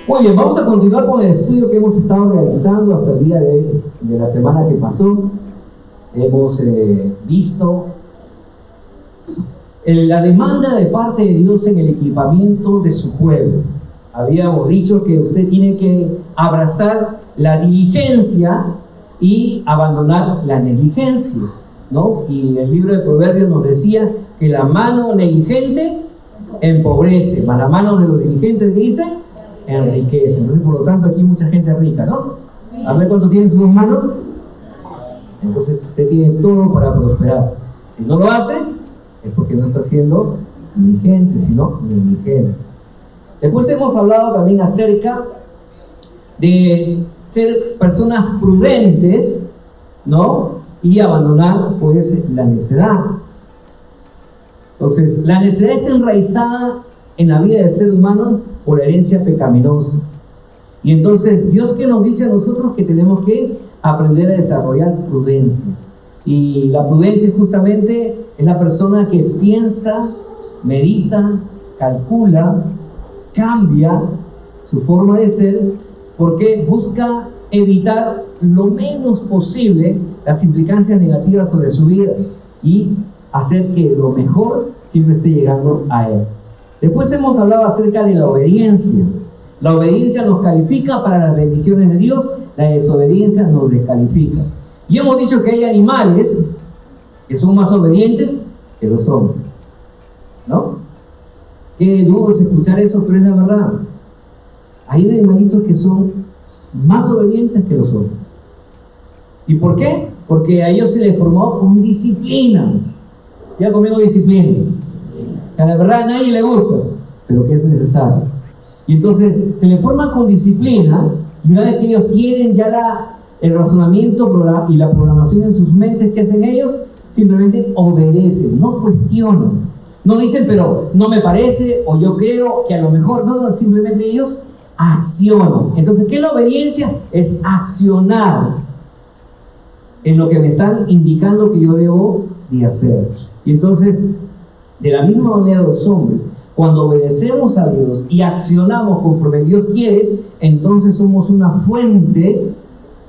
Muy bien, vamos a continuar con el estudio que hemos estado realizando hasta el día de la semana que pasó. Hemos visto la demanda de parte de Dios en el equipamiento de su pueblo. Habíamos dicho que usted tiene que abrazar la diligencia y abandonar la negligencia, ¿no? Y el libro de Proverbios nos decía que la mano negligente empobrece, mas la mano de los diligentes, dice, enriquece. Entonces, por lo tanto, aquí hay mucha gente rica, ¿no? A ver cuánto tienen sus manos. Entonces, usted tiene todo para prosperar. Si no lo hace, es porque no está siendo diligente, sino negligente. Después hemos hablado también acerca de ser personas prudentes, ¿no? Y abandonar, pues, la necedad. Entonces, la necedad está enraizada en la vida del ser humano por la herencia pecaminosa. Y entonces, Dios que nos dice a nosotros que tenemos que aprender a desarrollar prudencia. Y la prudencia justamente es la persona que piensa, medita, calcula, cambia su forma de ser, porque busca evitar lo menos posible las implicancias negativas sobre su vida y hacer que lo mejor siempre esté llegando a él. Después hemos hablado acerca de la obediencia. La obediencia nos califica para las bendiciones de Dios, la desobediencia nos descalifica. Y hemos dicho que hay animales que son más obedientes que los hombres, ¿no? Qué duro es escuchar eso, pero es la verdad. Hay animalitos que son más obedientes que los hombres. ¿Y por qué? Porque a ellos se les formó con disciplina. Ya conmigo, disciplina. Que a la verdad a nadie le gusta, pero que es necesario. Y entonces se les forma con disciplina, y una vez que ellos tienen ya el razonamiento y la programación en sus mentes, ¿qué hacen ellos? Simplemente obedecen, no cuestionan. No dicen, pero no me parece, o yo creo que a lo mejor. No, simplemente ellos accionan. Entonces, ¿qué es la obediencia? Es accionar en lo que me están indicando que yo debo de hacer. Y entonces, de la misma manera los hombres, cuando obedecemos a Dios y accionamos conforme Dios quiere, entonces somos una fuente,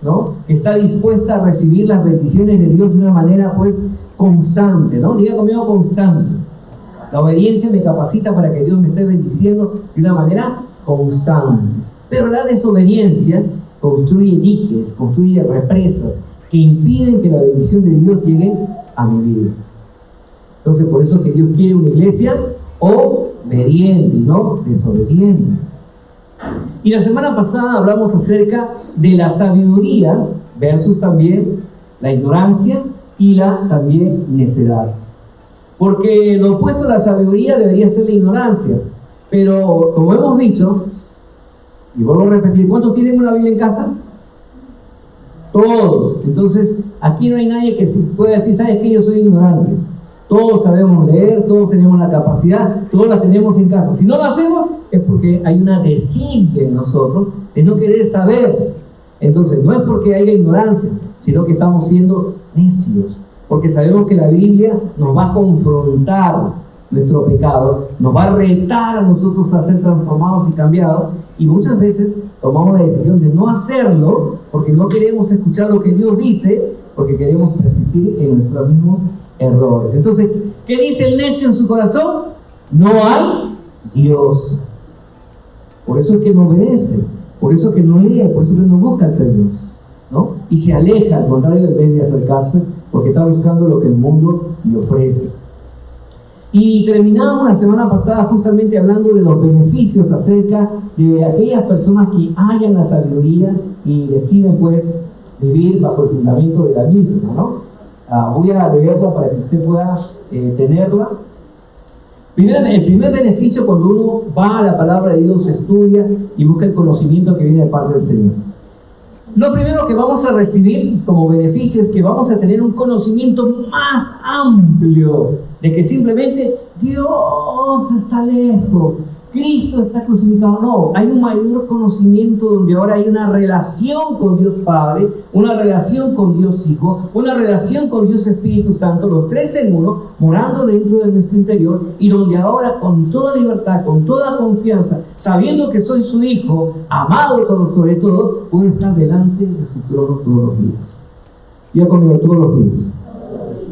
¿no?, que está dispuesta a recibir las bendiciones de Dios de una manera, pues, constante, ¿no? Diga conmigo, constante. La obediencia me capacita para que Dios me esté bendiciendo de una manera constante. Pero la desobediencia construye diques, construye represas que impiden que la bendición de Dios llegue a mi vida. Entonces, por eso que Dios quiere una iglesia obediente y no desobediente. Y la semana pasada hablamos acerca de la sabiduría versus también la ignorancia y la también necedad. Porque lo opuesto a la sabiduría debería ser la ignorancia. Pero como hemos dicho, y vuelvo a repetir, ¿cuántos tienen una Biblia en casa? Todos. Entonces, aquí no hay nadie que pueda decir, ¿sabes qué? Yo soy ignorante. Todos sabemos leer, todos tenemos la capacidad, todos la tenemos en casa. Si no lo hacemos, es porque hay una desidia en nosotros de no querer saber. Entonces, no es porque haya ignorancia, sino que estamos siendo necios. Porque sabemos que la Biblia nos va a confrontar nuestro pecado, nos va a retar a nosotros a ser transformados y cambiados, y muchas veces tomamos la decisión de no hacerlo porque no queremos escuchar lo que Dios dice, porque queremos persistir en nuestros mismos errores. Entonces, ¿qué dice el necio en su corazón? No hay Dios. Por eso es que no obedece, por eso es que no lee, por eso es que no busca al Señor, ¿no? Y se aleja, al contrario, en vez de acercarse, porque está buscando lo que el mundo le ofrece. Y terminamos la semana pasada justamente hablando de los beneficios acerca de aquellas personas que hallan la sabiduría y deciden, pues, vivir bajo el fundamento de la misma, ¿no? Voy a leerla para que usted pueda tenerla. El primer beneficio, cuando uno va a la palabra de Dios, estudia y busca el conocimiento que viene de parte del Señor. Lo primero que vamos a recibir como beneficio es que vamos a tener un conocimiento más amplio de que simplemente Dios está lejos, Cristo está crucificado. No, hay un mayor conocimiento donde ahora hay una relación con Dios Padre, una relación con Dios Hijo, una relación con Dios Espíritu Santo, los tres en uno, morando dentro de nuestro interior, y donde ahora con toda libertad, con toda confianza, sabiendo que soy su Hijo, amado todo sobre todo, puedo estar delante de su trono todos los días. Yo conmigo todos los días.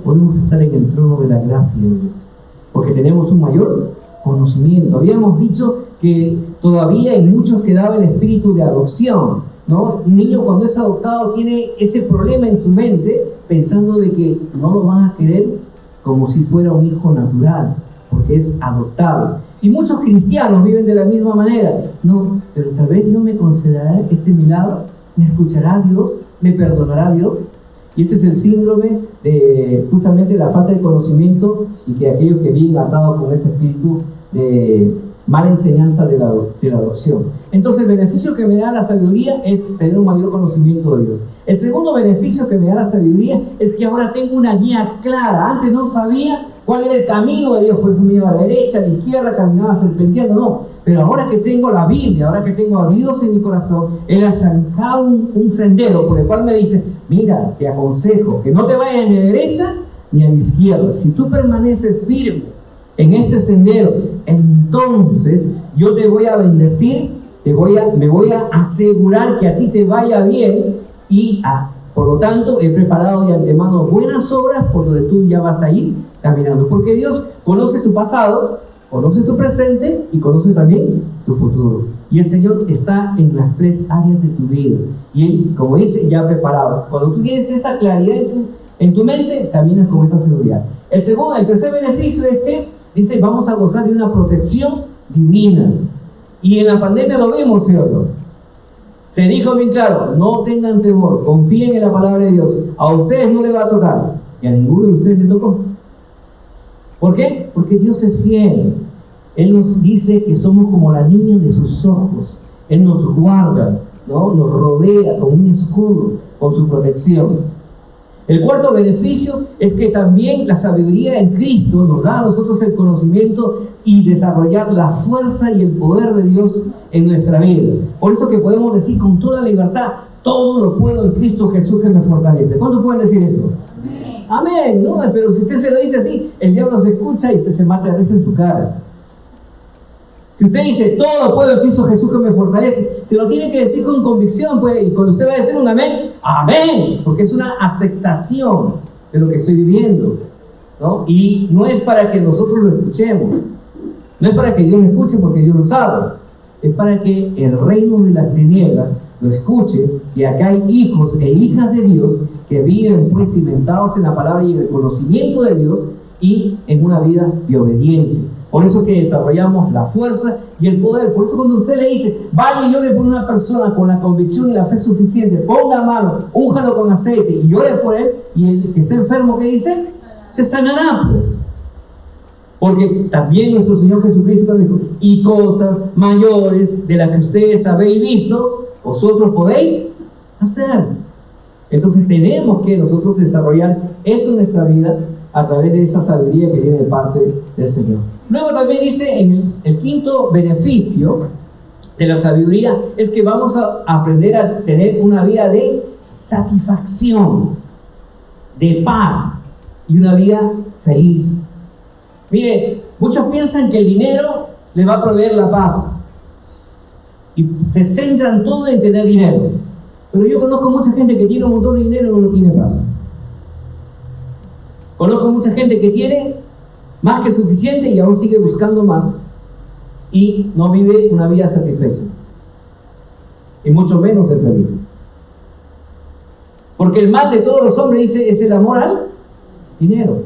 Podemos estar en el trono de la gracia de Dios, porque tenemos un mayor conocimiento. Habíamos dicho que todavía en muchos quedaba el espíritu de adopción, ¿no? Un niño cuando es adoptado tiene ese problema en su mente, pensando de que no lo van a querer como si fuera un hijo natural, porque es adoptado. Y muchos cristianos viven de la misma manera. No, pero tal vez Dios me concederá este milagro, me escuchará Dios, me perdonará Dios. Y ese es el síndrome de justamente la falta de conocimiento, y que aquellos que viven atados con ese espíritu de mala enseñanza de la adopción. Entonces, el beneficio que me da la sabiduría es tener un mayor conocimiento de Dios. El segundo beneficio que me da la sabiduría es que ahora tengo una guía clara. Antes no sabía cuál era el camino de Dios, por eso me iba a la derecha, a la izquierda, caminaba serpenteando, no. Pero ahora que tengo la Biblia, ahora que tengo a Dios en mi corazón, Él ha sacado un sendero por el cual me dice: mira, te aconsejo que no te vayas ni a la derecha ni a la izquierda. Si tú permaneces firme en este sendero, entonces yo te voy a bendecir, me voy a asegurar que a ti te vaya bien, y por lo tanto he preparado de antemano buenas obras por donde tú ya vas a ir caminando. Porque Dios conoce tu pasado, conoce tu presente y conoce también tu futuro. Y el Señor está en las tres áreas de tu vida. Y Él, como dice, ya preparado. Cuando tú tienes esa claridad en tu mente, caminas con esa seguridad. El tercer beneficio es que dice: vamos a gozar de una protección divina. Y en la pandemia lo vimos, ¿cierto? Se dijo bien claro: no tengan temor, confíen en la palabra de Dios. A ustedes no les va a tocar, y a ninguno de ustedes les tocó. ¿Por qué? Porque Dios es fiel. Él nos dice que somos como la niña de sus ojos. Él nos guarda, ¿no? Nos rodea con un escudo, con su protección. El cuarto beneficio es que también la sabiduría en Cristo nos da a nosotros el conocimiento y desarrollar la fuerza y el poder de Dios en nuestra vida. Por eso que podemos decir con toda libertad: todo lo puedo en Cristo Jesús que me fortalece. ¿Cuántos pueden decir eso? Amén, ¿no? Pero si usted se lo dice así, el diablo se escucha y usted se mata a veces en su cara. Si usted dice: todo lo puedo en Cristo Jesús que me fortalece, se lo tiene que decir con convicción, pues, y cuando usted va a decir un amén, amén, porque es una aceptación de lo que estoy viviendo, ¿no? Y no es para que nosotros lo escuchemos, no es para que Dios lo escuche porque Dios lo sabe, es para que el reino de las tinieblas lo escuche, que acá hay hijos e hijas de Dios que viven pues cimentados en la palabra y en el conocimiento de Dios y en una vida de obediencia. Por eso que desarrollamos la fuerza y el poder. Por eso cuando usted le dice: vaya y ore por una persona con la convicción y la fe suficiente, ponga mano, únjalo con aceite y ore por él, y el que esté enfermo, ¿qué dice? Se sanará, pues. Porque también nuestro Señor Jesucristo dijo: y cosas mayores de las que ustedes habéis visto, vosotros podéis hacer. Entonces tenemos que nosotros desarrollar eso en nuestra vida a través de esa sabiduría que viene de parte del Señor. Luego también dice, en el quinto beneficio de la sabiduría, es que vamos a aprender a tener una vida de satisfacción, de paz y una vida feliz. Mire, muchos piensan que el dinero les va a proveer la paz y se centran todo en tener dinero. Pero yo conozco mucha gente que tiene un montón de dinero y no tiene paz. Conozco mucha gente que tiene más que suficiente y aún sigue buscando más y no vive una vida satisfecha, y mucho menos ser feliz. Porque el mal de todos los hombres, dice, es el amor al dinero.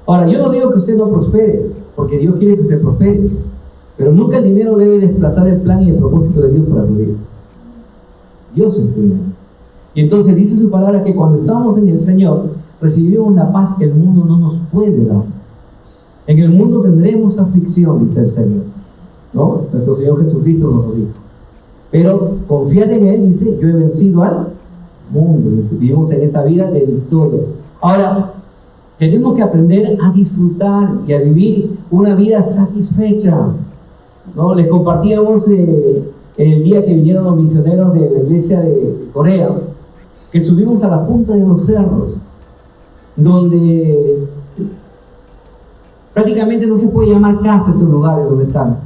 Ahora, yo no digo que usted no prospere, porque Dios quiere que usted prospere, pero nunca el dinero debe desplazar el plan y el propósito de Dios para tu vida. Dios es primero. Y entonces dice su palabra que cuando estamos en el Señor, recibimos la paz que el mundo no nos puede dar. En el mundo tendremos aflicción, dice el Señor, ¿no? Nuestro Señor Jesucristo nos lo dijo. Pero confiad en Él, dice: yo he vencido al mundo. Vivimos en esa vida de victoria. Ahora, tenemos que aprender a disfrutar y a vivir una vida satisfecha. ¿no? Les compartíamos el día que vinieron los misioneros de la iglesia de Corea, que subimos a la punta de los cerros, donde prácticamente no se puede llamar casa esos lugares donde están.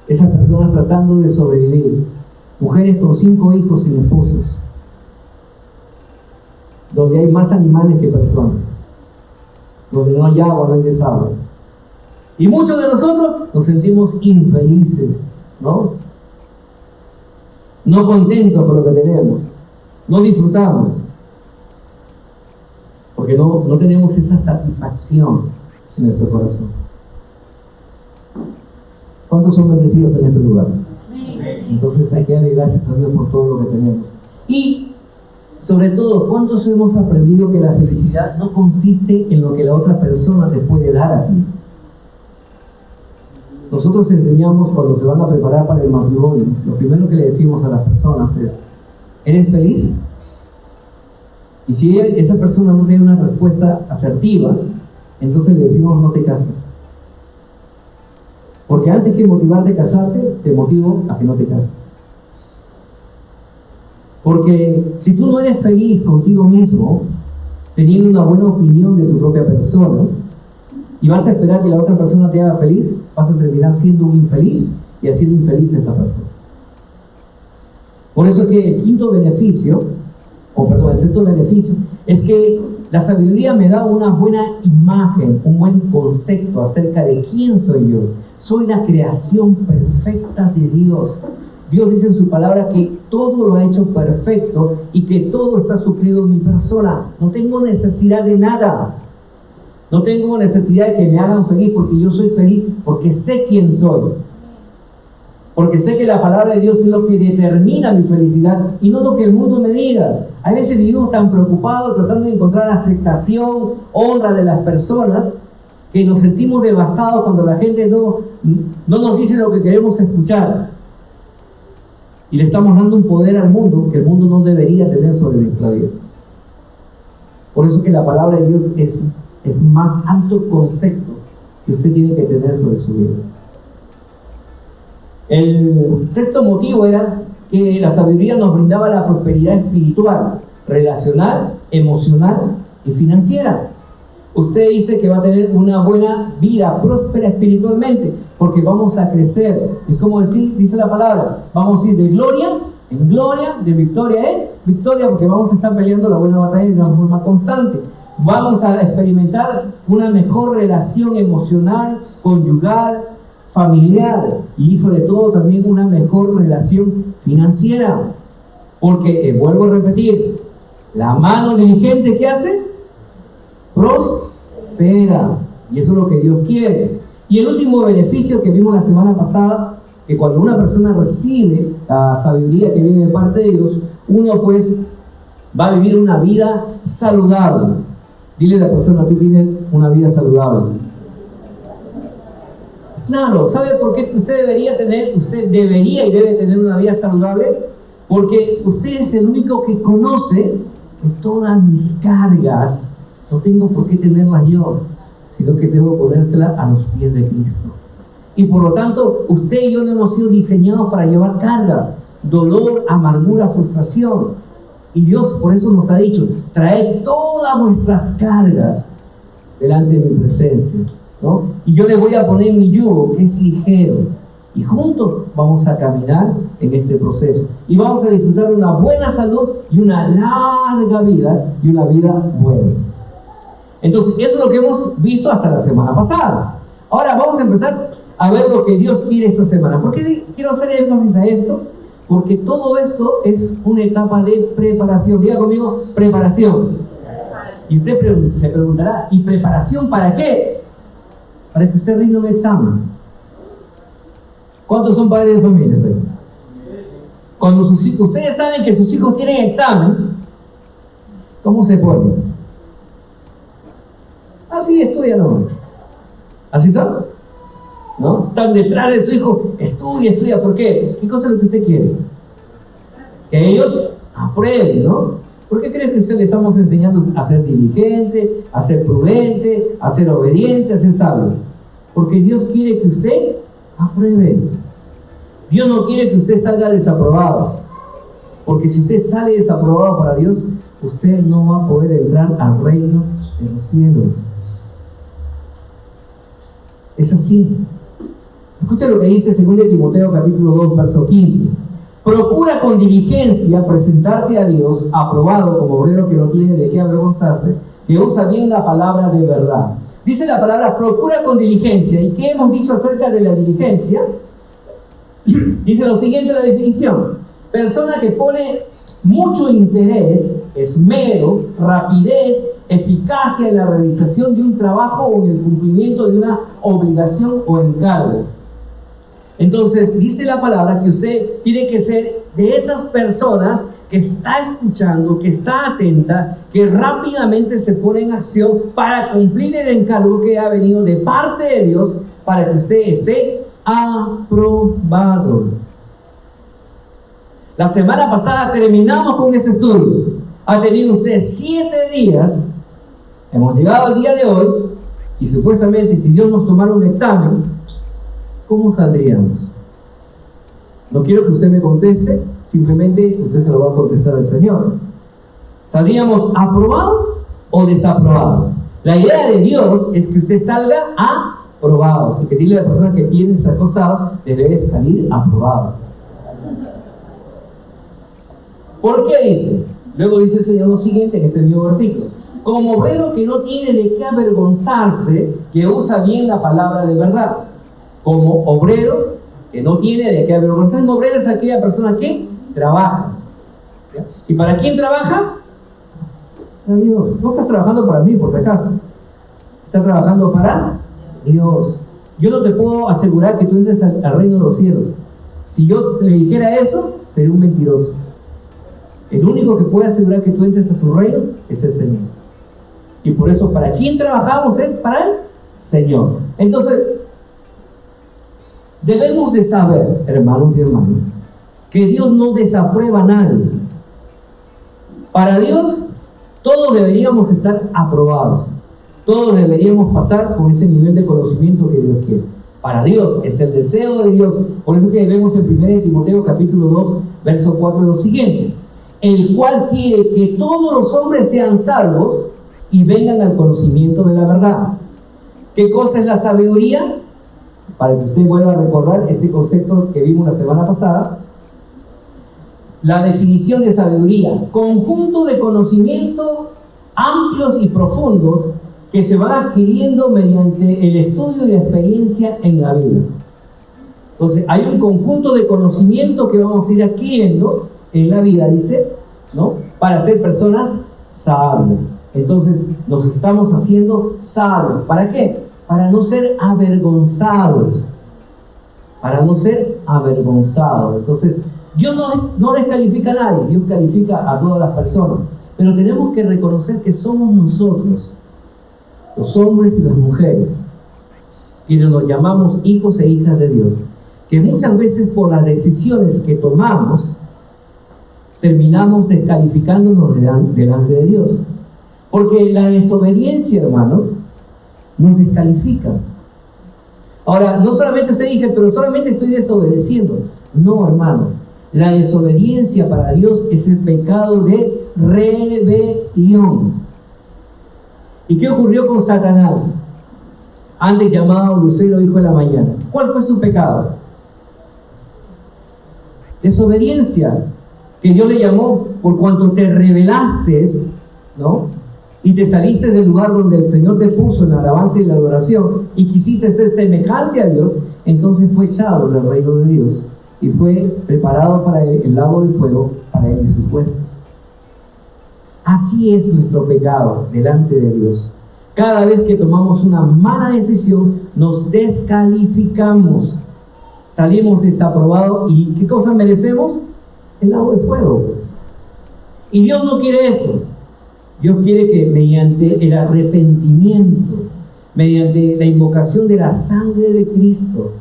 Esas personas tratando de sobrevivir, mujeres con 5 hijos sin esposos, donde hay más animales que personas, donde no hay agua, no hay desagüe. Y muchos de nosotros nos sentimos infelices, ¿no? No contentos con lo que tenemos, no disfrutamos, porque no tenemos esa satisfacción en nuestro corazón. ¿Cuántos son bendecidos en ese lugar? Entonces hay que darle gracias a Dios por todo lo que tenemos. Y sobre todo, ¿cuántos hemos aprendido que la felicidad no consiste en lo que la otra persona te puede dar a ti? Nosotros enseñamos cuando se van a preparar para el matrimonio, lo primero que le decimos a las personas es: ¿eres feliz? Y si esa persona no tiene una respuesta asertiva, entonces le decimos: no te cases. Porque antes que motivarte a casarte, te motivo a que no te cases. Porque si tú no eres feliz contigo mismo, teniendo una buena opinión de tu propia persona, y vas a esperar que la otra persona te haga feliz, vas a terminar siendo un infeliz y haciendo infeliz a esa persona. Por eso es que el sexto beneficio, es que la sabiduría me da una buena imagen, un buen concepto acerca de quién soy yo. Soy la creación perfecta de Dios. Dios dice en su palabra que todo lo ha hecho perfecto y que todo está suplido en mi persona. No tengo necesidad de nada. No tengo necesidad de que me hagan feliz, porque yo soy feliz porque sé quién soy. Porque sé que la palabra de Dios es lo que determina mi felicidad y no lo que el mundo me diga. A veces vivimos tan preocupados tratando de encontrar aceptación, honra de las personas, que nos sentimos devastados cuando la gente no nos dice lo que queremos escuchar. Y le estamos dando un poder al mundo que el mundo no debería tener sobre nuestra vida. Por eso que la palabra de Dios es más alto concepto que usted tiene que tener sobre su vida. El sexto motivo era que la sabiduría nos brindaba la prosperidad espiritual, relacional, emocional y financiera. Usted dice que va a tener una buena vida, próspera espiritualmente, porque vamos a crecer. Es como dice la palabra, vamos a ir de gloria en gloria, de victoria en victoria, porque vamos a estar peleando la buena batalla de una forma constante. Vamos a experimentar una mejor relación emocional, conyugal, familiar y sobre todo también una mejor relación financiera. Porque, vuelvo a repetir, la mano diligente, ¿qué hace? Prospera. Y eso es lo que Dios quiere. Y el último beneficio que vimos la semana pasada, que cuando una persona recibe la sabiduría que viene de parte de Dios, uno pues va a vivir una vida saludable. Dile a la persona: tú tienes una vida saludable. Claro, ¿sabe por qué usted debería y debe tener una vida saludable? Porque usted es el único que conoce que todas mis cargas no tengo por qué tenerlas yo, sino que debo ponérselas a los pies de Cristo. Y por lo tanto, usted y yo no hemos sido diseñados para llevar carga, dolor, amargura, frustración. Y Dios por eso nos ha dicho: traed todas vuestras cargas delante de mi presencia, ¿no? Y yo les voy a poner mi yugo, que es ligero. Y juntos vamos a caminar en este proceso. Y vamos a disfrutar de una buena salud y una larga vida, y una vida buena. Entonces, eso es lo que hemos visto hasta la semana pasada. Ahora vamos a empezar a ver lo que Dios quiere esta semana. ¿Por qué quiero hacer énfasis a esto? Porque todo esto es una etapa de preparación. Diga conmigo: preparación. Y usted se preguntará: ¿y preparación para qué? Para que usted rinda un examen. ¿Cuántos son padres de familia? Cuando ustedes saben que sus hijos tienen examen, ¿cómo se ponen? Así estudian, ¿no? ¿Así son? ¿No? Están detrás de su hijo: estudia. ¿Por qué? ¿Qué cosa es lo que usted quiere? Que ellos aprueben, ¿no? ¿Por qué crees que usted le estamos enseñando a ser diligente, a ser prudente, a ser obediente, a ser sabio? Porque Dios quiere que usted apruebe. Dios no quiere que usted salga desaprobado. Porque si usted sale desaprobado para Dios, usted no va a poder entrar al reino de los cielos. Es así. Escucha lo que dice 2 Timoteo capítulo 2, verso 15. Procura con diligencia presentarte a Dios aprobado como obrero que no tiene de qué avergonzarse, que usa bien la palabra de verdad. Dice la palabra procura con diligencia. ¿Y qué hemos dicho acerca de la diligencia? Dice lo siguiente la definición: persona que pone mucho interés, esmero, rapidez, eficacia en la realización de un trabajo o en el cumplimiento de una obligación o encargo. Entonces dice la palabra que usted tiene que ser de esas personas que está escuchando, que está atenta, que rápidamente se pone en acción para cumplir el encargo que ha venido de parte de Dios para que usted esté aprobado. La semana pasada terminamos con ese estudio. Ha tenido usted 7 días. Hemos llegado al día de hoy y supuestamente si Dios nos tomara un examen, ¿cómo saldríamos? No quiero que usted me conteste, simplemente usted se lo va a contestar al Señor. ¿Saldríamos aprobados o desaprobados? La idea de Dios es que usted salga aprobado. Así que dile a la persona que tienes al costado, debe salir aprobado. ¿Por qué dice? Luego dice el Señor lo siguiente en este mismo versículo: como obrero que no tiene de qué avergonzarse, que usa bien la palabra de verdad. Como obrero que no tiene de qué avergonzarse. Un obrero es aquella persona que trabaja. ¿Ya? ¿Y para quién trabaja? Para Dios. No estás trabajando para mí, por si acaso. Estás trabajando para Dios. Yo no te puedo asegurar que tú entres al reino de los cielos. Si yo le dijera eso, sería un mentiroso. El único que puede asegurar que tú entres a su reino es el Señor. Y por eso, ¿para quién trabajamos? Es para el Señor. Entonces, debemos de saber, hermanos y hermanas, que Dios no desaprueba a nadie. Para Dios, todos deberíamos estar aprobados. Todos deberíamos pasar con ese nivel de conocimiento que Dios quiere. Para Dios, es el deseo de Dios. Por eso que vemos en 1 Timoteo capítulo 2, verso 4 lo siguiente: el cual quiere que todos los hombres sean salvos y vengan al conocimiento de la verdad. ¿Qué cosa es la sabiduría? Para que usted vuelva a recordar este concepto que vimos la semana pasada. La definición de sabiduría: conjunto de conocimiento amplios y profundos que se van adquiriendo mediante el estudio y la experiencia en la vida. Entonces, hay un conjunto de conocimiento que vamos a ir adquiriendo en la vida, dice, ¿no? Para ser personas sabias. Entonces, nos estamos haciendo sabios. ¿Para qué? Para no ser avergonzados. Para no ser avergonzados. Entonces, Dios no descalifica a nadie, Dios califica a todas las personas. Pero tenemos que reconocer que somos nosotros, los hombres y las mujeres, quienes nos llamamos hijos e hijas de Dios, que muchas veces por las decisiones que tomamos, terminamos descalificándonos delante de Dios. Porque la desobediencia, hermanos, nos descalifica. Ahora, no solamente usted dice, pero solamente estoy desobedeciendo. No, hermano. La desobediencia para Dios es el pecado de rebelión. ¿Y qué ocurrió con Satanás? Antes llamado Lucero, hijo de la mañana. ¿Cuál fue su pecado? Desobediencia. Que Dios le llamó por cuanto te rebelaste, ¿no? Y te saliste del lugar donde el Señor te puso en la alabanza y la adoración y quisiste ser semejante a Dios, entonces fue echado del reino de Dios y fue preparado para él el lago de fuego para él y sus huestes. Así es nuestro pecado delante de Dios. Cada vez que tomamos una mala decisión, nos descalificamos, salimos desaprobados. ¿Y qué cosa merecemos? El lago de fuego, pues. Y Dios no quiere eso. Dios quiere que mediante el arrepentimiento, mediante la invocación de la sangre de Cristo,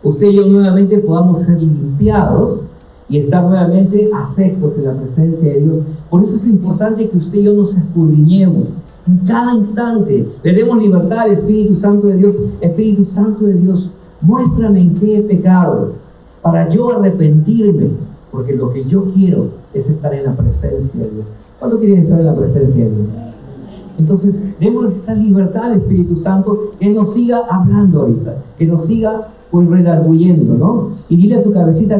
usted y yo nuevamente podamos ser limpiados y estar nuevamente aceptos en la presencia de Dios. Por eso es importante que usted y yo nos escudriñemos En cada instante le demos libertad al Espíritu Santo de Dios. Espíritu Santo de Dios, muéstrame en qué he pecado para yo arrepentirme, porque lo que yo quiero es estar en la presencia de Dios. ¿Cuánto quieren estar en la presencia de Dios? Entonces, demos esa libertad al Espíritu Santo, que nos siga hablando ahorita, que nos siga pues redarguyendo, ¿no? Y dile a tu cabecita,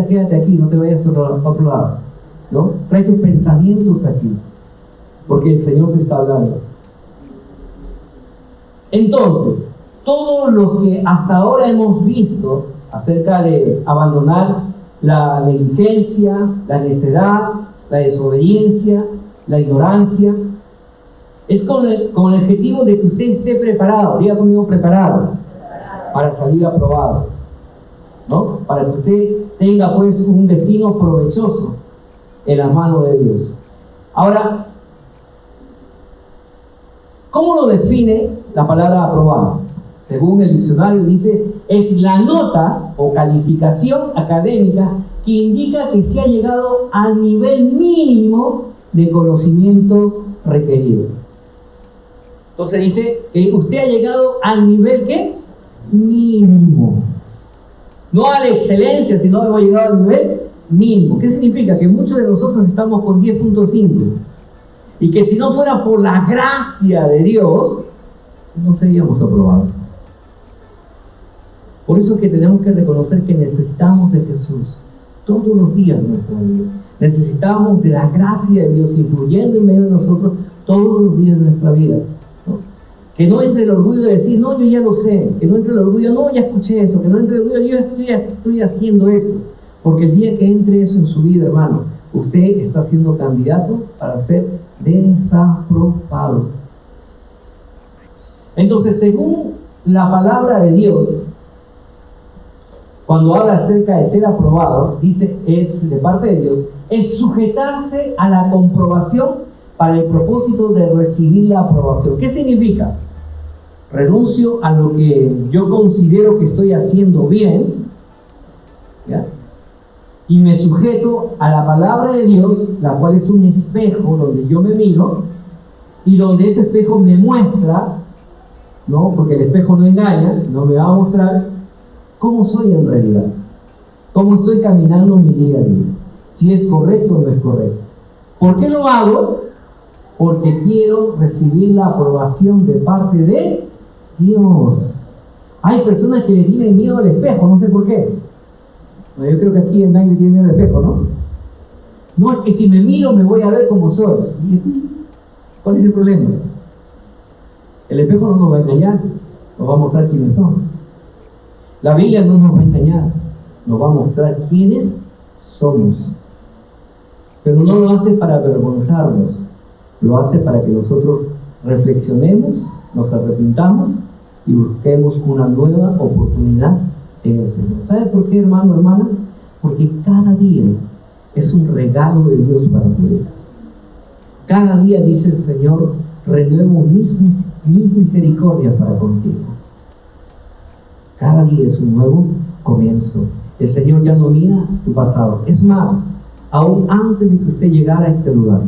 quédate aquí, no te vayas a otro lado, ¿no? Trae tus pensamientos aquí, porque el Señor te está hablando. Entonces, todo lo que hasta ahora hemos visto acerca de abandonar la negligencia, la necedad, la desobediencia, la ignorancia, es con el objetivo de que usted esté preparado, diga conmigo preparado, para salir aprobado, ¿no? Para que usted tenga pues un destino provechoso en las manos de Dios. Ahora, ¿cómo lo define la palabra aprobado? Según el diccionario dice, es la nota o calificación académica que indica que se ha llegado al nivel mínimo de conocimiento requerido. Entonces dice que usted ha llegado al nivel ¿qué? Mínimo. No a la excelencia, sino hemos llegado al nivel mínimo. ¿Qué significa? Que muchos de nosotros estamos con 10.5 y que si no fuera por la gracia de Dios, no seríamos aprobados. Por eso es que tenemos que reconocer que necesitamos de Jesús todos los días de nuestra vida. Necesitamos de la gracia de Dios influyendo en medio de nosotros todos los días de nuestra vida, ¿no? Que no entre el orgullo de decir, no, yo ya lo sé. Que no entre el orgullo, no, ya escuché eso. Que no entre el orgullo, yo estoy haciendo eso. Porque el día que entre eso en su vida, hermano, usted está siendo candidato para ser desaprobado. Entonces, según la palabra de Dios, cuando habla acerca de ser aprobado, dice, es de parte de Dios, es sujetarse a la comprobación para el propósito de recibir la aprobación. ¿Qué significa? Renuncio a lo que yo considero que estoy haciendo bien, ¿ya? Y me sujeto a la palabra de Dios, la cual es un espejo donde yo me miro y donde ese espejo me muestra, ¿no? Porque el espejo no engaña, no me va a mostrar cómo soy en realidad, cómo estoy caminando mi día a día, si es correcto o no es correcto. ¿Por qué lo hago? Porque quiero recibir la aprobación de parte de Dios. Hay personas que le tienen miedo al espejo, no sé por qué. Bueno, yo creo que aquí nadie le tiene miedo al espejo, ¿no? No, es que si me miro me voy a ver como soy. ¿Cuál es el problema? El espejo no nos va a engañar, nos va a mostrar quiénes son. La Biblia no nos va a engañar, nos va a mostrar quiénes somos. Pero no lo hace para avergonzarnos, lo hace para que nosotros reflexionemos, nos arrepintamos y busquemos una nueva oportunidad en el Señor. ¿Sabe por qué, hermano, hermana? Porque cada día es un regalo de Dios para tu vida. Cada día dice el Señor, renuevo mis misericordias para contigo. Cada día es un nuevo comienzo. El Señor ya no mira tu pasado. Es más, aún antes de que usted llegara a este lugar,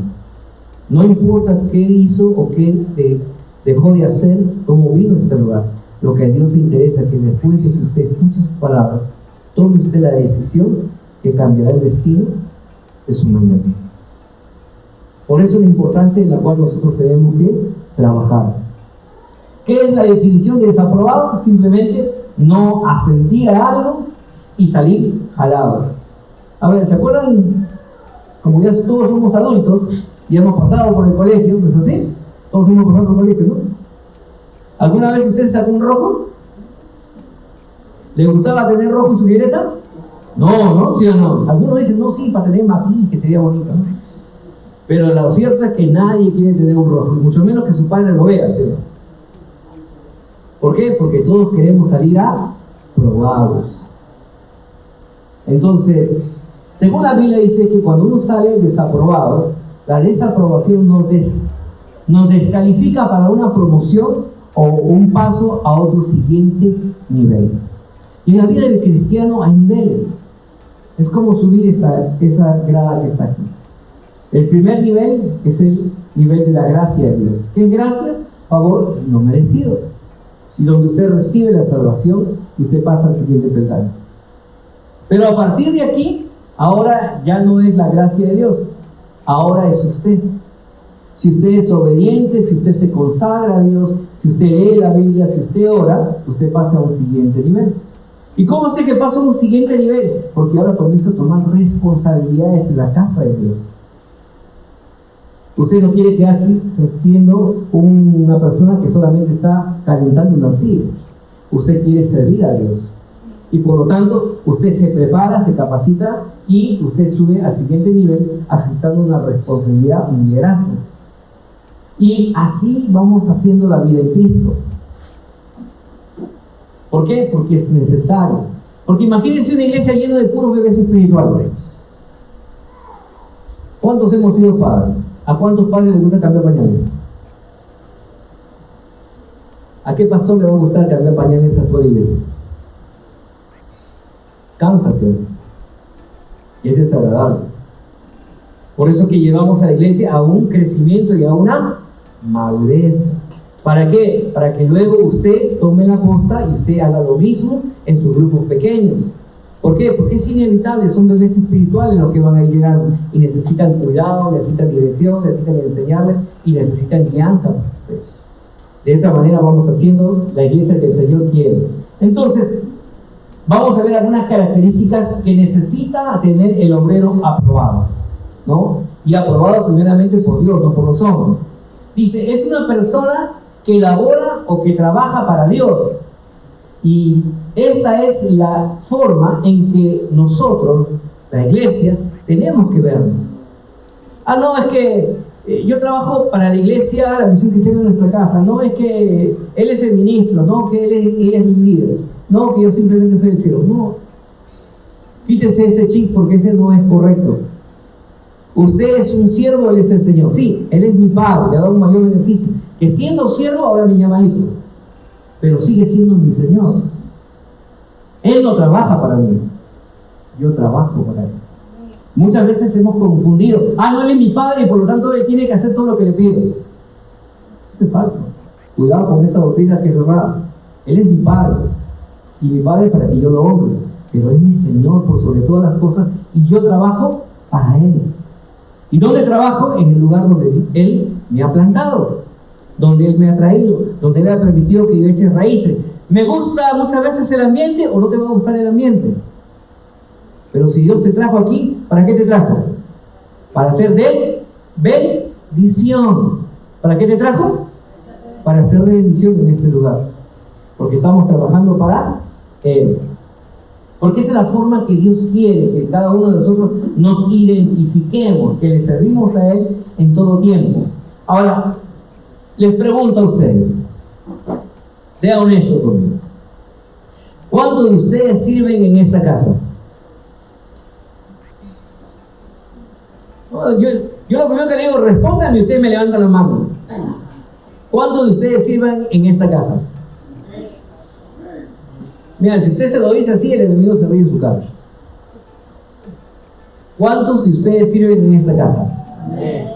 no importa qué hizo o qué dejó de hacer, cómo vino a este lugar. Lo que a Dios le interesa es que después de que usted escuche sus palabras, tome usted la decisión que cambiará el destino de su mañana. Por eso la importancia en la cual nosotros tenemos que trabajar. ¿Qué es la definición de desaprobado? Simplemente no asentir a algo y salir jalados. A ver, ¿se acuerdan? Como ya todos somos adultos y hemos pasado por el colegio, ¿no es así? Todos hemos pasado por el colegio, ¿no? ¿Alguna vez usted sacó un rojo? ¿Le gustaba tener rojo en su libreta? No, ¿no? ¿Sí o no? Algunos dicen, no, sí, para tener matiz, que sería bonito, ¿no? Pero lo cierto es que nadie quiere tener un rojo, y mucho menos que su padre lo vea, ¿sí? ¿Por qué? Porque todos queremos salir aprobados. Entonces, según la Biblia dice que cuando uno sale desaprobado, la desaprobación nos descalifica para una promoción o un paso a otro siguiente nivel. Y en la vida del cristiano hay niveles. Es como subir esa grada que está aquí. El primer nivel es el nivel de la gracia de Dios. ¿Qué es gracia? Favor no merecido. Y donde usted recibe la salvación y usted pasa al siguiente peldaño. Pero a partir de aquí, ahora ya no es la gracia de Dios, ahora es usted. Si usted es obediente, si usted se consagra a Dios, si usted lee la Biblia, si usted ora, usted pasa a un siguiente nivel. ¿Y cómo sé que paso a un siguiente nivel? Porque ahora comienza a tomar responsabilidades en la casa de Dios. Usted no quiere quedarse siendo una persona que solamente está calentando una silla. Usted quiere servir a Dios. Y por lo tanto, usted se prepara, se capacita y usted sube al siguiente nivel aceptando una responsabilidad, un liderazgo. Y así vamos haciendo la vida en Cristo. ¿Por qué? Porque es necesario. Porque imagínense una iglesia llena de puros bebés espirituales. ¿Cuántos hemos sido padres? ¿A cuántos padres les gusta cambiar pañales? ¿A qué pastor le va a gustar cambiar pañales a toda la iglesia? Cánsase. Y es desagradable. Por eso que llevamos a la iglesia a un crecimiento y a una madurez. ¿Para qué? Para que luego usted tome la posta y usted haga lo mismo en sus grupos pequeños. ¿Por qué? Porque es inevitable, son bebés espirituales los que van a ir llegando y necesitan cuidado, necesitan dirección, necesitan enseñarles y necesitan guianza. De esa manera vamos haciendo la iglesia que el Señor quiere. Entonces, vamos a ver algunas características que necesita tener el obrero aprobado, ¿no? Y aprobado primeramente por Dios, no por los hombres. Dice, es una persona que labora o que trabaja para Dios. Y esta es la forma en que nosotros, la iglesia, tenemos que vernos. No, es que yo trabajo para la iglesia, la misión cristiana en nuestra casa. No, es que él es el ministro. No, que ella es el líder. No, que yo simplemente soy el siervo. No. Quítese ese chip porque ese no es correcto. Usted es un siervo, él es el Señor. Sí, él es mi padre, le ha dado un mayor beneficio. Que siendo siervo ahora me llama hijo. Pero sigue siendo mi Señor. Él no trabaja para mí, yo trabajo para Él. Muchas veces hemos confundido, no, Él es mi padre y por lo tanto Él tiene que hacer todo lo que le pido. Eso es falso. Cuidado con esa doctrina que es errada. Él es mi padre y mi padre para que yo lo honre, pero es mi Señor por sobre todas las cosas y yo trabajo para Él. ¿Y dónde trabajo? En el lugar donde Él me ha plantado, donde Él me ha traído, donde Él ha permitido que yo eche raíces. ¿Me gusta muchas veces el ambiente o no te va a gustar el ambiente? Pero si Dios te trajo aquí, ¿para qué te trajo? Para hacer de bendición. ¿Para qué te trajo? Para hacer de bendición en este lugar. Porque estamos trabajando para Él. Porque esa es la forma que Dios quiere que cada uno de nosotros nos identifiquemos, que le servimos a Él en todo tiempo. Ahora, les pregunto a ustedes, sea honesto conmigo, ¿cuántos de ustedes sirven en esta casa? Yo lo primero que le digo, respóndanme y ustedes me levantan la mano. ¿Cuántos de ustedes sirven en esta casa? Mira, si usted se lo dice así, el enemigo se ríe en su cara. ¿Cuántos de ustedes sirven en esta casa? Amén.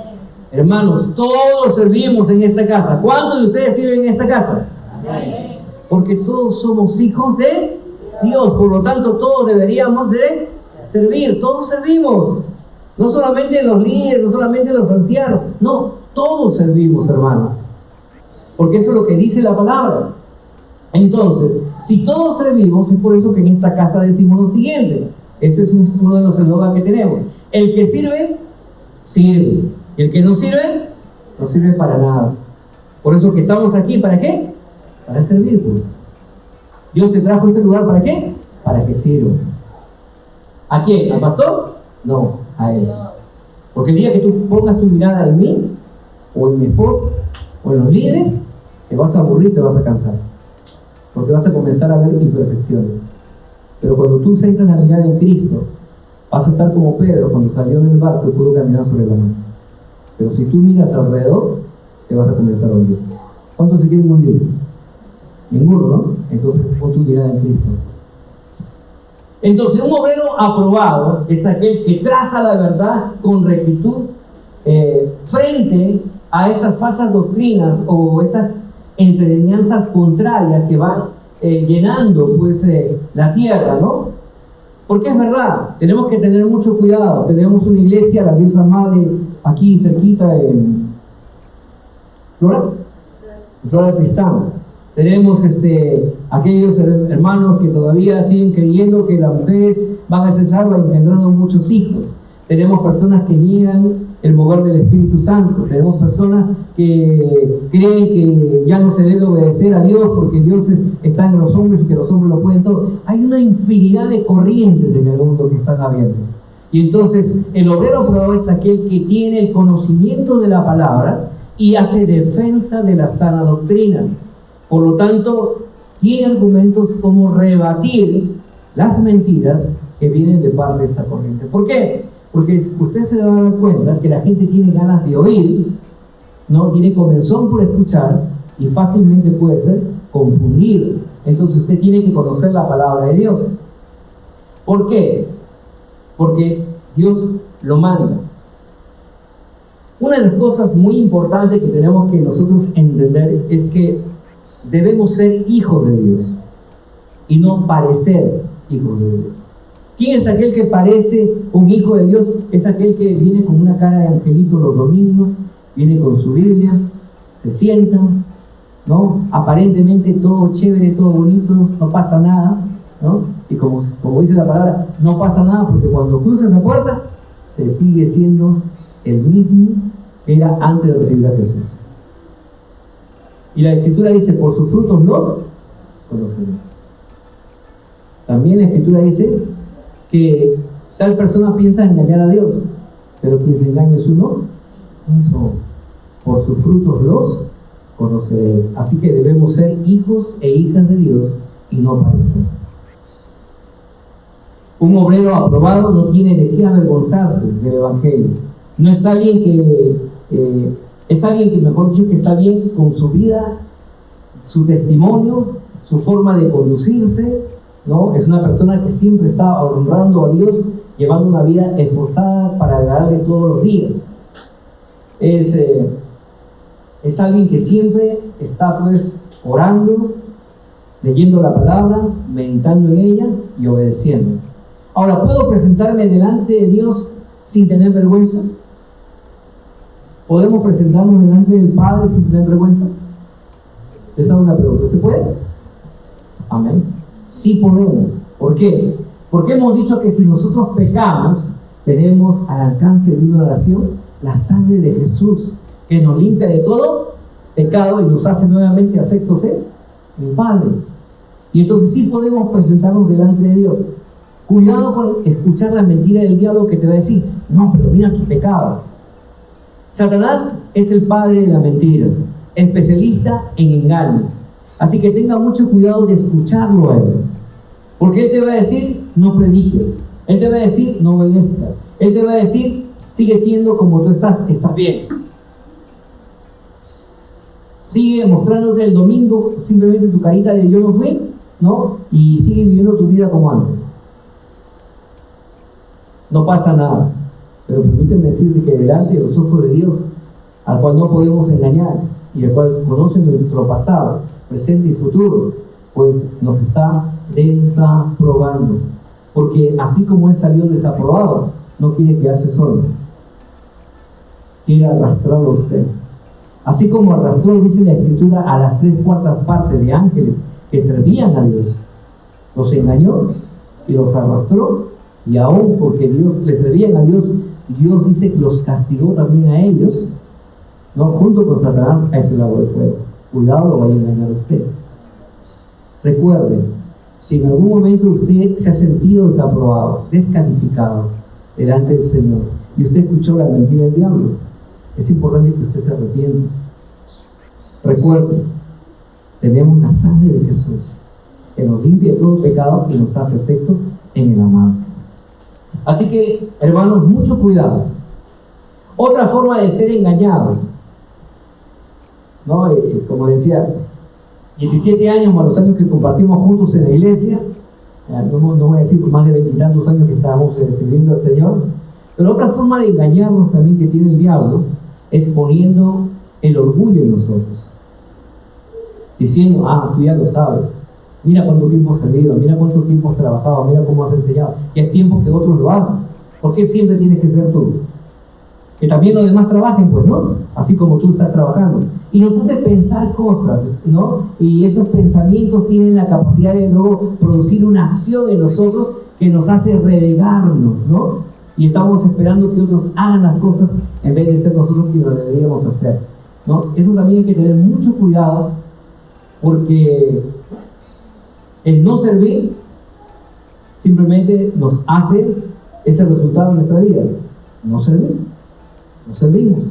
Hermanos, todos servimos en esta casa. ¿Cuántos de ustedes sirven en esta casa? Amén. Porque todos somos hijos de Dios, por lo tanto todos deberíamos de servir, todos servimos. No solamente los líderes, no solamente los ancianos, no, todos servimos, hermanos. Porque eso es lo que dice la palabra. Entonces, si todos servimos, es por eso que en esta casa decimos lo siguiente. Ese es uno de los eslogans que tenemos. El que sirve, sirve. Y el que no sirve, no sirve para nada. Por eso que estamos aquí, ¿para qué? Para servir, pues. Dios te trajo a este lugar, ¿para qué? Para que sirvas. ¿A quién? ¿Al pastor? No, a Él. Porque el día que tú pongas tu mirada en mí, o en mi esposa, o en los líderes, te vas a aburrir, te vas a cansar. Porque vas a comenzar a ver imperfecciones. Pero cuando tú centras la mirada en Cristo, vas a estar como Pedro cuando salió en el barco y pudo caminar sobre la mar. Pero si tú miras alrededor, te vas a comenzar a hundir. ¿Cuántos se quieren hundir? Ninguno, ¿no? Entonces pon tu mirada en Cristo. Entonces un obrero aprobado es aquel que traza la verdad con rectitud frente a estas falsas doctrinas o estas enseñanzas contrarias que van llenando pues la tierra, ¿no? Porque es verdad, tenemos que tener mucho cuidado. Tenemos una iglesia, la Diosa Madre, aquí cerquita en Flora Tristán. Tenemos aquellos hermanos que todavía siguen creyendo que las mujeres van a ser salvas engendrando muchos hijos. Tenemos personas que niegan el mover del Espíritu Santo. Tenemos personas que creen que ya no se debe obedecer a Dios porque Dios está en los hombres y que los hombres lo pueden todo. Hay una infinidad de corrientes en el mundo que están habiendo. Y entonces el obrero probado es aquel que tiene el conocimiento de la palabra y hace defensa de la sana doctrina. Por lo tanto, tiene argumentos como rebatir las mentiras que vienen de parte de esa corriente. ¿Por qué? Porque usted se va a dar cuenta que la gente tiene ganas de oír, ¿no? Tiene comezón por escuchar y fácilmente puede ser confundido. Entonces usted tiene que conocer la palabra de Dios. ¿Por qué? Porque Dios lo manda. Una de las cosas muy importantes que tenemos que nosotros entender es que debemos ser hijos de Dios y no parecer hijos de Dios. ¿Quién es aquel que parece un hijo de Dios? Es aquel que viene con una cara de angelito los domingos, viene con su Biblia, se sienta, ¿no? Aparentemente todo chévere, todo bonito, no pasa nada, ¿no? Y como dice la palabra, no pasa nada porque cuando cruza esa puerta, se sigue siendo el mismo que era antes de recibir a Jesús. Y la Escritura dice, por sus frutos los conoceremos. También la Escritura dice que tal persona piensa engañar a Dios, pero quien se engaña es uno mismo. Por sus frutos los conoceremos. Así que debemos ser hijos e hijas de Dios y no parecer. Un obrero aprobado no tiene de qué avergonzarse del Evangelio. No es alguien es alguien que, mejor dicho, que está bien con su vida, su testimonio, su forma de conducirse, ¿no? Es una persona que siempre está honrando a Dios, llevando una vida esforzada para agradarle todos los días. Es alguien que siempre está pues orando, leyendo la palabra, meditando en ella y obedeciendo. Ahora, ¿puedo presentarme delante de Dios sin tener vergüenza? ¿Podemos presentarnos delante del Padre sin tener vergüenza? Esa es una pregunta. ¿Se puede? Amén. Sí podemos. ¿Por qué? Porque hemos dicho que si nosotros pecamos, tenemos al alcance de una oración la sangre de Jesús, que nos limpia de todo pecado y nos hace nuevamente aceptos en el Padre. Y entonces sí podemos presentarnos delante de Dios. Cuidado con escuchar la mentira del diablo que te va a decir, no, pero mira tu pecado. Satanás es el padre de la mentira, especialista en engaños. Así que tenga mucho cuidado de escucharlo a él. Porque él te va a decir, no prediques. Él te va a decir, no obedezcas. Él te va a decir, sigue siendo como tú estás bien. Sigue mostrándote el domingo simplemente tu carita de yo no fui, ¿no? Y sigue viviendo tu vida como antes. No pasa nada. Pero permítanme decirte que delante de los ojos de Dios, al cual no podemos engañar y el cual conoce nuestro pasado, presente y futuro, pues nos está desaprobando. Porque así como Él salió desaprobado, no quiere quedarse solo. Quiere arrastrarlo a usted. Así como arrastró, dice la Escritura, a las 3/4 partes de ángeles que servían a Dios. Los engañó y los arrastró, y aún porque Dios les servían a Dios, Dios dice que los castigó también a ellos, no junto con Satanás, a ese lago de fuego. Cuidado, lo vaya a engañar a usted. Recuerde, si en algún momento usted se ha sentido desaprobado, descalificado delante del Señor, y usted escuchó la mentira del diablo, es importante que usted se arrepienta. Recuerde, tenemos la sangre de Jesús que nos limpia de todo pecado y nos hace aceptos en el amado. Así que, hermanos, mucho cuidado. Otra forma de ser engañados, ¿no? Como les decía, 17 años más los años que compartimos juntos en la iglesia, no voy a decir por más de 20 y tantos años que estábamos sirviendo al Señor, Pero otra forma de engañarnos también que tiene el diablo es poniendo el orgullo en nosotros. Diciendo, tú ya lo sabes. Mira cuánto tiempo has servido, mira cuánto tiempo has trabajado, mira cómo has enseñado. Ya es tiempo que otros lo hagan. ¿Por qué siempre tienes que ser tú? Que también los demás trabajen, pues, ¿no? Así como tú estás trabajando. Y nos hace pensar cosas, ¿no? Y esos pensamientos tienen la capacidad de luego producir una acción en nosotros que nos hace relegarnos, ¿no? Y estamos esperando que otros hagan las cosas en vez de ser nosotros quienes lo deberíamos hacer, ¿no? Eso también hay que tener mucho cuidado, porque el no servir simplemente nos hace ese resultado en nuestra vida. No servir. No servimos.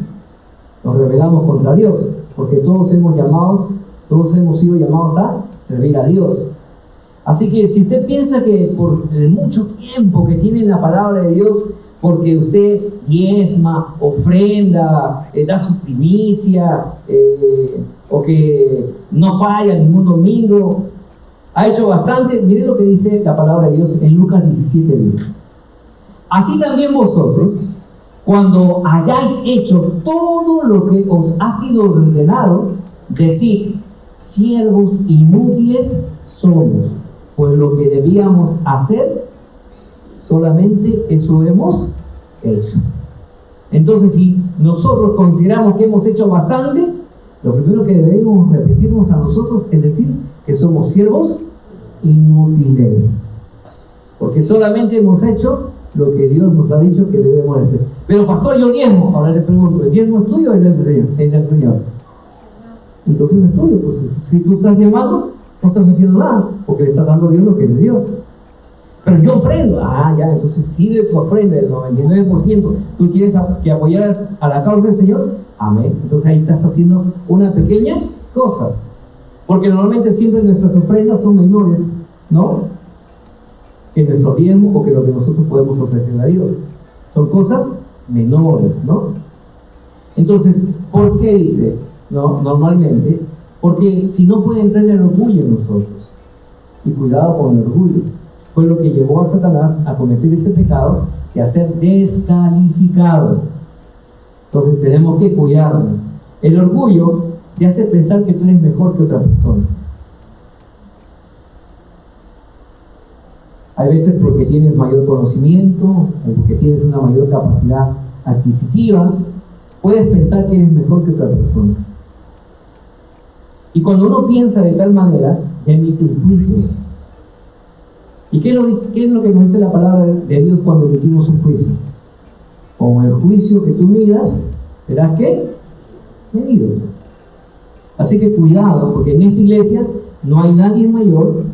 Nos rebelamos contra Dios, porque todos hemos sido llamados a servir a Dios. Así que si usted piensa que por el mucho tiempo que tiene la palabra de Dios, porque usted diezma, ofrenda, da su primicia, o que no falla ningún domingo, ha hecho bastante. Miren lo que dice la palabra de Dios en Lucas 17:10. Así también vosotros, cuando hayáis hecho todo lo que os ha sido ordenado, decid: siervos inútiles somos, pues lo que debíamos hacer, solamente eso hemos hecho. Entonces, si nosotros consideramos que hemos hecho bastante, lo primero que debemos repetirnos a nosotros es decir que somos siervos inútiles, porque solamente hemos hecho lo que Dios nos ha dicho que debemos hacer. Pero pastor, yo diezmo. Ahora le pregunto, ¿el diezmo es tuyo o es del Señor? Es del Señor. Entonces no es tuyo, pues si tú estás diezmando, no estás haciendo nada, porque le estás dando a Dios lo que es de Dios. Pero yo ofrendo. Ya, entonces si de tu ofrenda, del 99%, tú tienes que apoyar a la causa del Señor, amén. Entonces ahí estás haciendo una pequeña cosa. Porque normalmente siempre nuestras ofrendas son menores, ¿no?, que nuestro diezmo o que lo que nosotros podemos ofrecer a Dios. Son cosas menores, ¿no? Entonces, ¿por qué dice? No, normalmente, porque si no puede entrar el orgullo en nosotros. Y cuidado con el orgullo. Fue lo que llevó a Satanás a cometer ese pecado y a ser descalificado. Entonces tenemos que cuidarnos. El orgullo te hace pensar que tú eres mejor que otra persona. Hay veces porque tienes mayor conocimiento o porque tienes una mayor capacidad adquisitiva, puedes pensar que eres mejor que otra persona. Y cuando uno piensa de tal manera, ya emite un juicio. ¿Y qué es lo que nos dice la palabra de Dios cuando emitimos un juicio? Con el juicio que tú midas, serás ¿qué? Medido. Así que cuidado, porque en esta iglesia no hay nadie mayor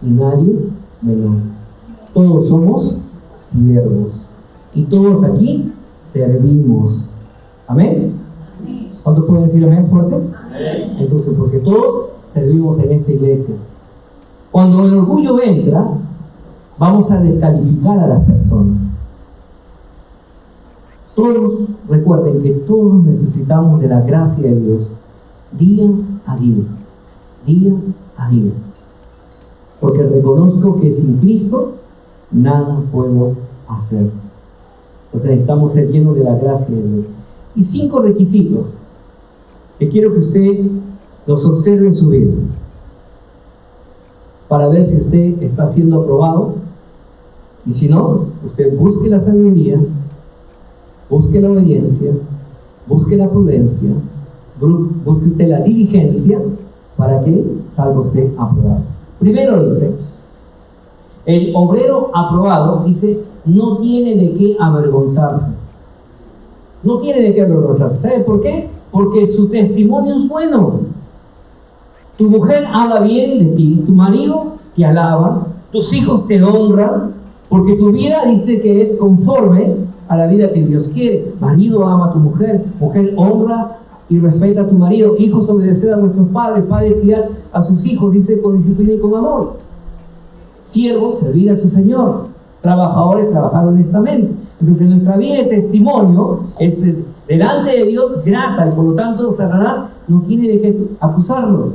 ni nadie menor. Todos somos siervos y todos aquí servimos. ¿Amén? ¿Cuántos pueden decir amén fuerte? Amén. Entonces, porque todos servimos en esta iglesia. Cuando el orgullo entra, vamos a descalificar a las personas. Todos, recuerden que todos necesitamos de la gracia de Dios día a día, día a día. Porque reconozco que sin Cristo nada puedo hacer. Entonces necesitamos ser llenos de la gracia de Dios. Y 5 requisitos que quiero que usted los observe en su vida, para ver si usted está siendo aprobado. Y si no, usted busque la sabiduría, busque la obediencia, busque la prudencia, busque usted la diligencia, para que salga usted aprobado. Primero dice, el obrero aprobado, dice, no tiene de qué avergonzarse. No tiene de qué avergonzarse. ¿Sabe por qué? Porque su testimonio es bueno. Tu mujer habla bien de ti, tu marido te alaba, tus hijos te honran, porque tu vida dice que es conforme a la vida que Dios quiere. Marido, ama a tu mujer, mujer, honra y respeta a tu marido, hijos, obedeced a vuestros padres, padres, criad a sus hijos, dice, con disciplina y con amor. Siervos, servir a su Señor. Trabajadores, trabajar honestamente. Entonces nuestra vida de testimonio es delante de Dios grata, y por lo tanto Satanás no tiene de qué acusarnos.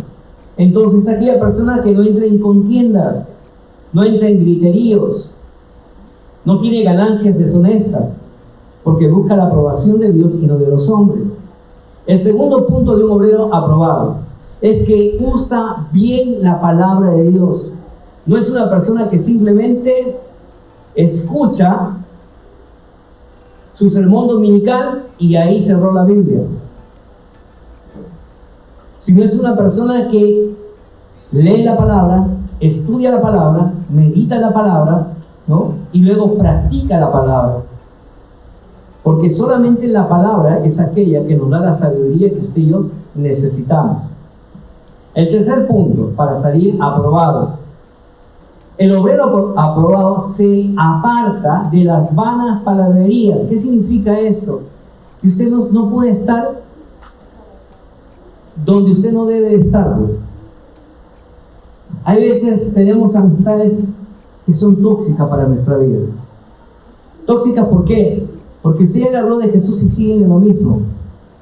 Entonces aquella persona que no entra en contiendas, no entra en griteríos, no tiene ganancias deshonestas, porque busca la aprobación de Dios y no de los hombres. El segundo punto de un obrero aprobado es que usa bien la palabra de Dios. No es una persona que simplemente escucha su sermón dominical y ahí cerró la Biblia, sino es una persona que lee la palabra, estudia la palabra, medita la palabra, ¿no? Y luego practica la palabra. Porque solamente la palabra es aquella que nos da la sabiduría que usted y yo necesitamos. El tercer punto, para salir aprobado. El obrero aprobado se aparta de las vanas palabrerías. ¿Qué significa esto? Que usted no puede estar donde usted no debe de estar, pues. Hay veces tenemos amistades que son tóxicas para nuestra vida. ¿Tóxicas por qué? Porque usted ya le habló de Jesús y siguen en lo mismo.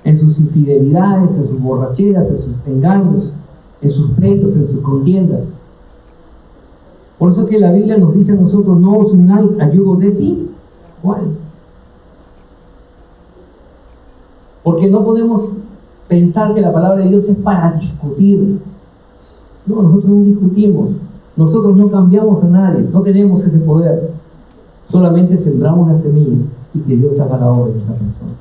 En sus infidelidades, en sus borracheras, en sus engaños, en sus pleitos, en sus contiendas. Por eso que la Biblia nos dice a nosotros: no os unáis a yugo desigual. Porque no podemos pensar que la palabra de Dios es para discutir. No, nosotros no discutimos. Nosotros no cambiamos a nadie. No tenemos ese poder. Solamente sembramos la semilla y que Dios haga la obra en esa persona.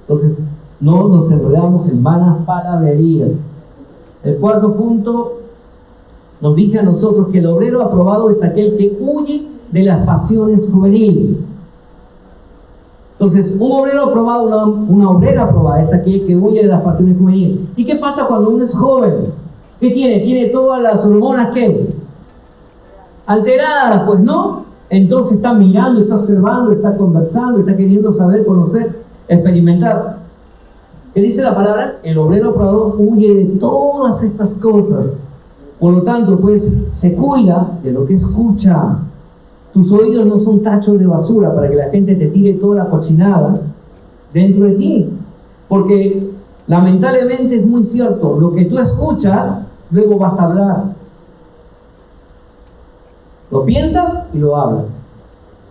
Entonces, no nos enredamos en vanas palabrerías. El cuarto punto nos dice a nosotros que el obrero aprobado es aquel que huye de las pasiones juveniles. Entonces, un obrero aprobado, una obrera aprobada es aquel que huye de las pasiones juveniles. ¿Y qué pasa cuando uno es joven? ¿Qué tiene? Tiene todas las hormonas, ¿qué? Alteradas, pues, ¿no? Entonces está mirando, está observando, está conversando, está queriendo saber, conocer, experimentar. ¿Qué dice la palabra? El obrero aprobado huye de todas estas cosas. Por lo tanto, pues, se cuida de lo que escucha. Tus oídos no son tachos de basura para que la gente te tire toda la cochinada dentro de ti. Porque lamentablemente es muy cierto, lo que tú escuchas, luego vas a hablar. Lo piensas y lo hablas.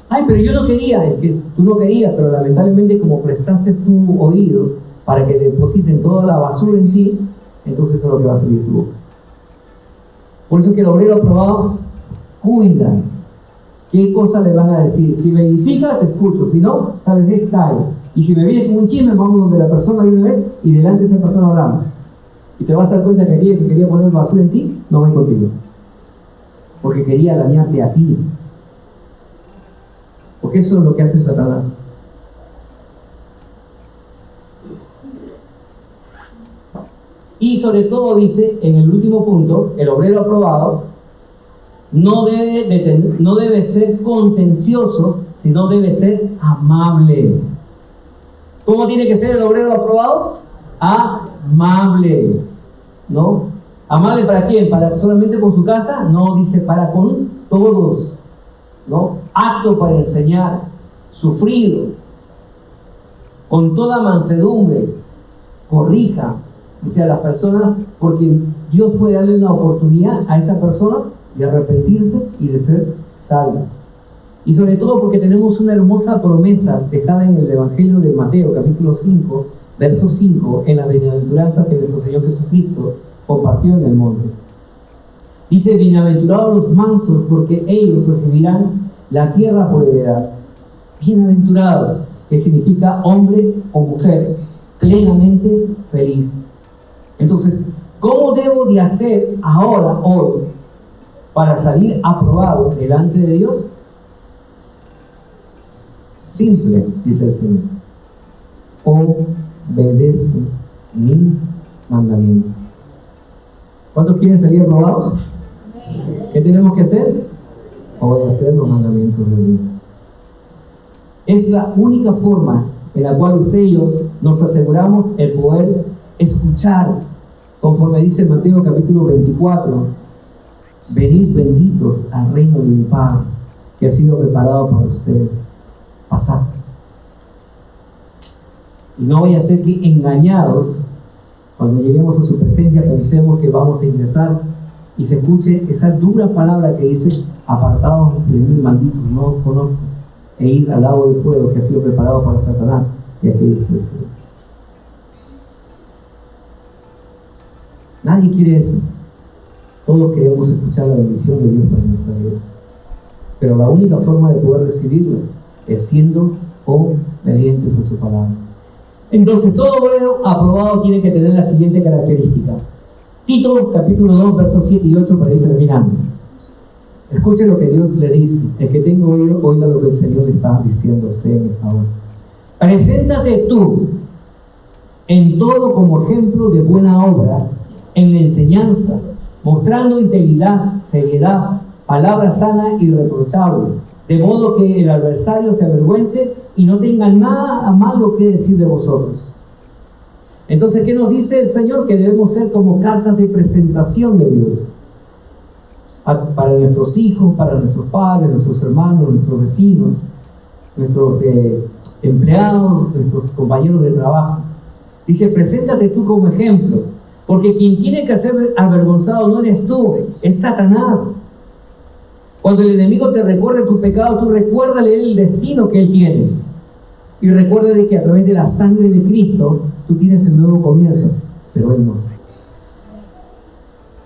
Ay, pero yo no quería. Es que tú no querías, pero lamentablemente como prestaste tu oído para que depositen toda la basura en ti, entonces eso es lo que va a salir de tu boca. Por eso que el obrero aprobado cuida. ¿Qué cosas le van a decir? Si me edifica, te escucho. Si no, ¿sabes qué? Cae. Y si me vienes con un chisme, vamos donde la persona de una vez y delante de esa persona hablamos. Y te vas a dar cuenta que aquella que quería poner basura en ti, no va a ir contigo. Porque quería dañarte a ti. Porque eso es lo que hace Satanás. Y sobre todo dice, en el último punto, el obrero aprobado no debe ser contencioso, sino debe ser amable. ¿Cómo tiene que ser el obrero aprobado? Amable, ¿no? ¿Amable para quién? ¿Para solamente con su casa? No, dice para con todos, ¿no? Apto para enseñar, sufrido, con toda mansedumbre, corrija, dice a las personas, porque Dios puede darle una oportunidad a esa persona de arrepentirse y de ser salvo. Y sobre todo porque tenemos una hermosa promesa dejada en el Evangelio de Mateo, capítulo 5, verso 5, en la bienaventuranza que nuestro Señor Jesucristo compartió en el monte. Dice: bienaventurados los mansos, porque ellos recibirán la tierra por heredad. Bienaventurado, que significa hombre o mujer plenamente feliz. Entonces, ¿cómo debo de hacer ahora, hoy, para salir aprobado delante de Dios? Simple, dice el Señor: obedece mi mandamiento. ¿Cuántos quieren salir aprobados? ¿Qué tenemos que hacer? Obedecer los mandamientos de Dios. Es la única forma en la cual usted y yo nos aseguramos el poder escuchar, conforme dice Mateo capítulo 24: venid benditos al reino de mi Padre, que ha sido preparado para ustedes. Pasad. Y no vaya a ser que engañados, cuando lleguemos a su presencia, pensemos que vamos a ingresar y se escuche esa dura palabra que dice: apartados de mí, malditos, no os conozco. e ir al lago de fuego que ha sido preparado para Satanás y aquellos que le siguen. Nadie quiere eso. Todos queremos escuchar la bendición de Dios para nuestra vida. Pero la única forma de poder recibirlo es siendo obedientes a su palabra. Entonces, todo obrero aprobado tiene que tener la siguiente característica. Tito, capítulo 2, versos 7 y 8, para ir terminando. Escuche lo que Dios le dice. El que tenga oído, oiga lo que el Señor le está diciendo a usted en esta hora. Preséntate tú en todo como ejemplo de buena obra, en la enseñanza, mostrando integridad, seriedad, palabra sana y irreprochable, de modo que el adversario se avergüence y no tenga nada malo que decir de vosotros. Entonces, ¿qué nos dice el Señor? Que debemos ser como cartas de presentación de Dios para nuestros hijos, para nuestros padres, nuestros hermanos, nuestros vecinos, nuestros empleados, nuestros compañeros de trabajo. Dice, preséntate tú como ejemplo, porque quien tiene que ser avergonzado no eres tú, es Satanás. Cuando el enemigo te recuerde tu pecado, tú recuérdale el destino que él tiene. Y recuerda de que a través de la sangre de Cristo, tú tienes el nuevo comienzo, pero él no.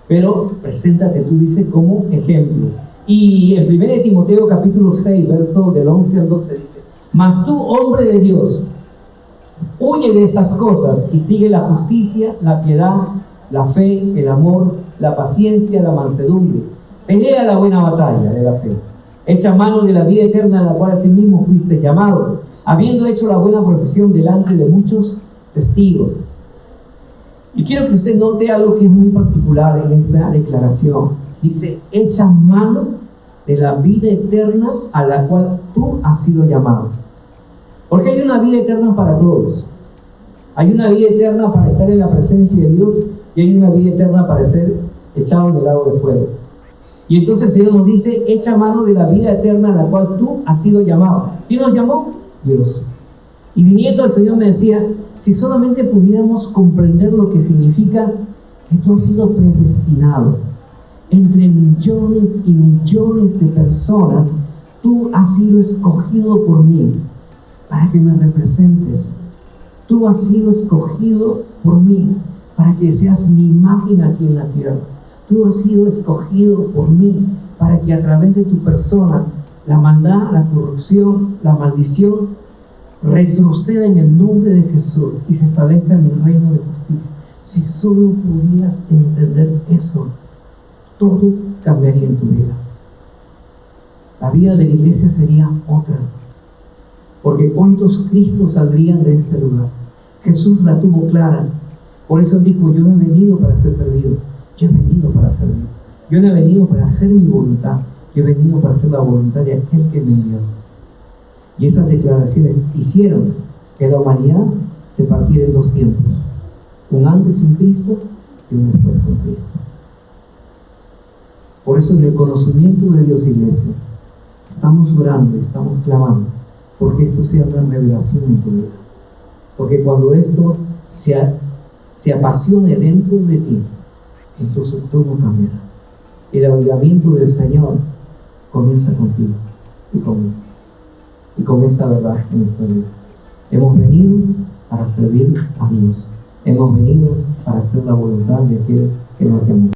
Pero preséntate tú, dice, como ejemplo. Y en 1 Timoteo capítulo 6, verso del 11 al 12 dice, mas tú, hombre de Dios, huye de estas cosas y sigue la justicia, la piedad, la fe, el amor, la paciencia, la mansedumbre. Pelea la buena batalla de la fe. Echa mano de la vida eterna a la cual asimismo fuiste llamado, habiendo hecho la buena profesión delante de muchos testigos. Y quiero que usted note algo que es muy particular en esta declaración. Dice, echa mano de la vida eterna a la cual tú has sido llamado. Porque hay una vida eterna para todos. Hay una vida eterna para estar en la presencia de Dios y hay una vida eterna para ser echado en el lago de fuego. Y entonces el Señor nos dice, echa mano de la vida eterna a la cual tú has sido llamado. ¿Quién nos llamó? Dios. Y viniendo el Señor me decía, si solamente pudiéramos comprender lo que significa que tú has sido predestinado. Entre millones y millones de personas, tú has sido escogido por mí para que me representes. Tú has sido escogido por mí para que seas mi imagen aquí en la tierra. Tú has sido escogido por mí para que a través de tu persona la maldad, la corrupción, la maldición retroceda en el nombre de Jesús y se establezca en el reino de justicia. Si solo pudieras entender eso, todo cambiaría en tu vida. La vida de la iglesia sería otra. Porque ¿cuántos Cristos saldrían de este lugar? Jesús la tuvo clara. Por eso él dijo, yo no he venido para ser servido. Yo he venido para servir. Yo no he venido para hacer mi voluntad. Yo he venido para hacer la voluntad de aquel que me envió. Y esas declaraciones hicieron que la humanidad se partiera en dos tiempos. Un antes sin Cristo y un después con Cristo. Por eso en el conocimiento de Dios, iglesia, estamos orando, estamos clamando, porque esto sea una revelación en tu vida. Porque cuando esto se apasione dentro de ti, entonces todo cambiará. El avivamiento del Señor comienza contigo y conmigo. Y con esta verdad en nuestra vida. Hemos venido para servir a Dios. Hemos venido para hacer la voluntad de aquel que nos llamó.